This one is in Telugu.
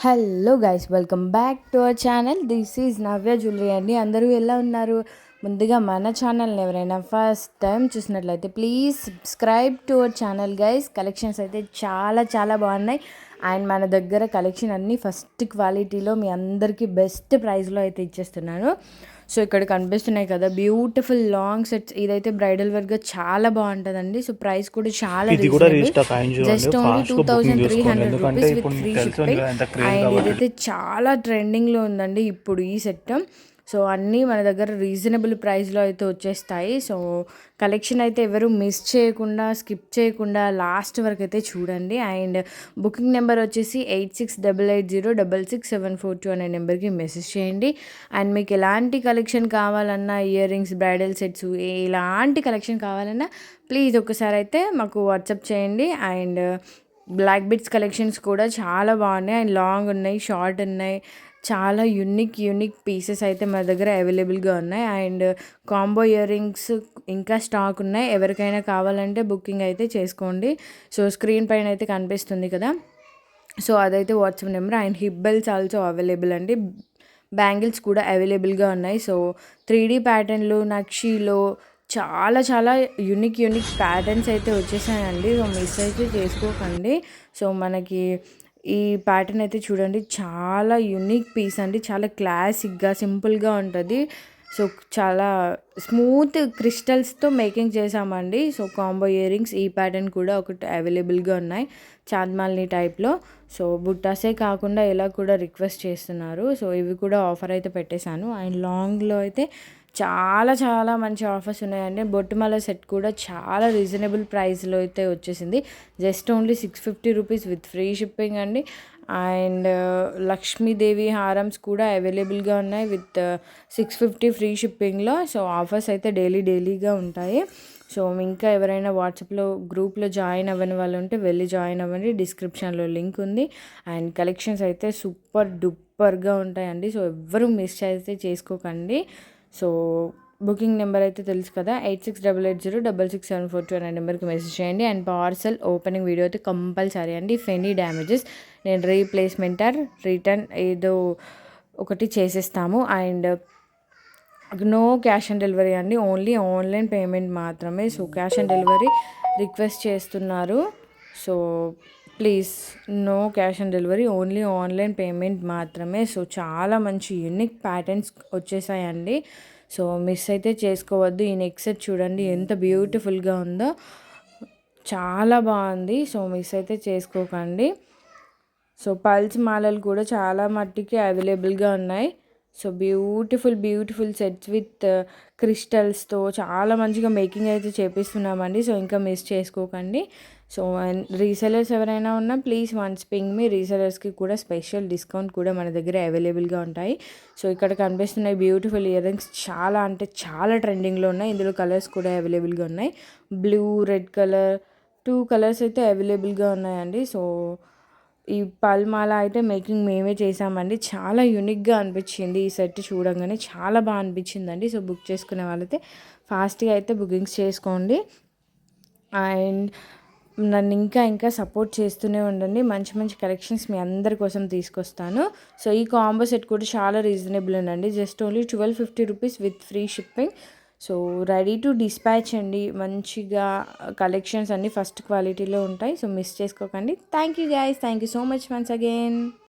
Hello guys, welcome back to our channel. This is Navya jewellery అండి. అందరూ ఎలా ఉన్నారు? ముందుగా మన ఛానల్ని ఎవరైనా ఫస్ట్ టైం చూసినట్లయితే please subscribe to our channel guys. Collections అయితే చాలా చాలా బాగున్నాయి. అండ్ మన దగ్గర కలెక్షన్ అన్నీ ఫస్ట్ క్వాలిటీలో మీ అందరికీ బెస్ట్ ప్రైస్లో అయితే ఇచ్చేస్తున్నాను. సో ఇక్కడ కనిపిస్తున్నాయి కదా బ్యూటిఫుల్ లాంగ్ సెట్స్. ఇదైతే బ్రైడల్ వర్క్గా చాలా బాగుంటుందండి. సో ప్రైస్ కూడా చాలా reasonable, just only 2300 rupees with free shipping. And ఇదైతే చాలా ట్రెండింగ్లో ఉందండి ఇప్పుడు ఈ సెట్. సో అన్నీ మన దగ్గర రీజనబుల్ ప్రైస్లో అయితే వచ్చేస్తాయి. సో కలెక్షన్ అయితే ఎవరు మిస్ చేయకుండా, స్కిప్ చేయకుండా లాస్ట్ వరకు అయితే చూడండి. అండ్ బుకింగ్ నెంబర్ వచ్చేసి 8688066742 అనే నెంబర్కి మెసేజ్ చేయండి. అండ్ మీకు ఎలాంటి కలెక్షన్ కావాలన్నా, ఇయర్ రింగ్స్, బ్రైడల్ సెట్స్, ఎలాంటి కలెక్షన్ కావాలన్నా ప్లీజ్ ఒకసారి అయితే మాకు వాట్సాప్ చేయండి. అండ్ బ్లాక్ బిట్స్ కలెక్షన్స్ కూడా చాలా బాగున్నాయి. అండ్ లాంగ్ ఉన్నాయి, షార్ట్ ఉన్నాయి. చాలా యూనిక్ పీసెస్ అయితే మన దగ్గర అవైలబుల్గా ఉన్నాయి. అండ్ కాంబో ఇయర్ రింగ్స్ ఇంకా స్టాక్ ఉన్నాయి. ఎవరికైనా కావాలంటే బుకింగ్ అయితే చేసుకోండి. సో స్క్రీన్ పైన అయితే కనిపిస్తుంది కదా, సో అదైతే WhatsApp number. And hip belts also available అండి. బ్యాంగిల్స్ కూడా అవైలబుల్గా ఉన్నాయి. సో 3D ప్యాటర్న్లు, నక్షీలో చాలా చాలా యూనిక్ ప్యాటర్న్స్ అయితే వచ్చేసాయండి. సో మిస్ అయితే చేసుకోకండి. సో మనకి ఈ ప్యాటర్న్ అయితే చూడండి, చాలా యూనిక్ పీస్ అండి. చాలా క్లాసిక్గా, సింపుల్గా ఉంటుంది. సో చాలా స్మూత్ క్రిస్టల్స్తో మేకింగ్ చేసామండి. సో కాంబో ఇయర్ రింగ్స్ ఈ ప్యాటర్న్ కూడా ఒకటి అవైలబుల్గా ఉన్నాయి, చాంద్మాలిని టైప్లో. సో బుట్టాసే కాకుండా ఇలా కూడా రిక్వెస్ట్ చేస్తున్నారు. సో ఇవి కూడా ఆఫర్ అయితే పెట్టేశాను. అండ్ లాంగ్లో అయితే చాలా చాలా మంచి ఆఫర్స్ ఉన్నాయండి. బొట్టుమాల సెట్ కూడా చాలా రీజనబుల్ ప్రైస్లో అయితే వచ్చేసింది. Just only 650 rupees with free shipping అండి. అండ్ లక్ష్మీదేవి హారమ్స్ కూడా అవైలబుల్గా ఉన్నాయి విత్ 650 ఫ్రీ షిప్పింగ్లో. సో ఆఫర్స్ అయితే డైలీగా ఉంటాయి. సో ఇంకా ఎవరైనా వాట్సాప్లో గ్రూప్లో జాయిన్ అవ్వని వాళ్ళు ఉంటే వెళ్ళి జాయిన్ అవ్వండి. డిస్క్రిప్షన్లో లింక్ ఉంది. అండ్ కలెక్షన్స్ అయితే సూపర్ డూపర్గా ఉంటాయండి. సో ఎవ్వరూ మిస్ అయితే చేసుకోకండి. సో బుకింగ్ నెంబర్ అయితే తెలుసు కదా, 8688066742 అనే నెంబర్కి మెసేజ్ చేయండి. అండ్ పార్సల్ ఓపెనింగ్ వీడియో అయితే కంపల్సరీ అండి. ఇఫ్ ఎనీ డ్యామేజెస్ నేను రీప్లేస్మెంట్ ఆర్ రిటర్న్ ఏదో ఒకటి చేసేస్తాము. And no cash on delivery అండి, ఓన్లీ ఆన్లైన్ పేమెంట్ మాత్రమే. So cash on delivery request చేస్తున్నారు. So please no cash on delivery, only online payment మాత్రమే. సో చాలా మంచి యూనిక్ ప్యాటర్న్స్ వచ్చేసాయండి. సో మిస్ అయితే చేసుకోవద్దు. ఈ నెక్ సెట్ చూడండి ఎంత బ్యూటిఫుల్గా ఉందో, చాలా బాగుంది. సో మిస్ అయితే చేసుకోకండి. సో పల్స్ మాలలు కూడా చాలా మట్టికి అవైలబుల్గా ఉన్నాయి. సో బ్యూటిఫుల్ సెట్స్ విత్ క్రిస్టల్స్తో చాలా మంచిగా మేకింగ్ అయితే చేపిస్తున్నామండి. సో ఇంకా మిస్ చేసుకోకండి. సో రీసెలర్స్ ఎవరైనా ఉన్నా ప్లీజ్ వన్స్ పింగ్ మీ. రీసెలర్స్కి కూడా స్పెషల్ డిస్కౌంట్ కూడా మన దగ్గర అవైలబుల్గా ఉంటాయి. సో ఇక్కడ కనిపిస్తున్నాయి బ్యూటిఫుల్ ఇయర్ రింగ్స్, చాలా అంటే చాలా ట్రెండింగ్లో ఉన్నాయి. ఇందులో కలర్స్ కూడా అవైలబుల్గా ఉన్నాయి. బ్లూ, రెడ్ కలర్, 2 కలర్స్ అయితే అవైలబుల్గా ఉన్నాయండి. సో ఈ పల్మాల అయితే మేకింగ్ మేమే చేసామండి. చాలా యూనిక్గా అనిపించింది ఈ సెట్ చూడంగానే, చాలా బాగా అనిపించిందండి. సో బుక్ చేసుకునే వాళ్ళైతే ఫాస్ట్గా అయితే బుకింగ్స్ చేసుకోండి. అండ్ నన్ను ఇంకా సపోర్ట్ చేస్తూనే ఉండండి. మంచి కలెక్షన్స్ మీ అందరి కోసం తీసుకొస్తాను. సో ఈ కాంబో సెట్ కూడా చాలా రీజనబుల్ అండి. Just only 1250 rupees with free shipping. So ready to dispatch అండి. మంచిగా కలెక్షన్స్ అన్నీ ఫస్ట్ క్వాలిటీలో ఉంటాయి. సో మిస్ చేసుకోకండి. Thank you guys, thank you so much once again.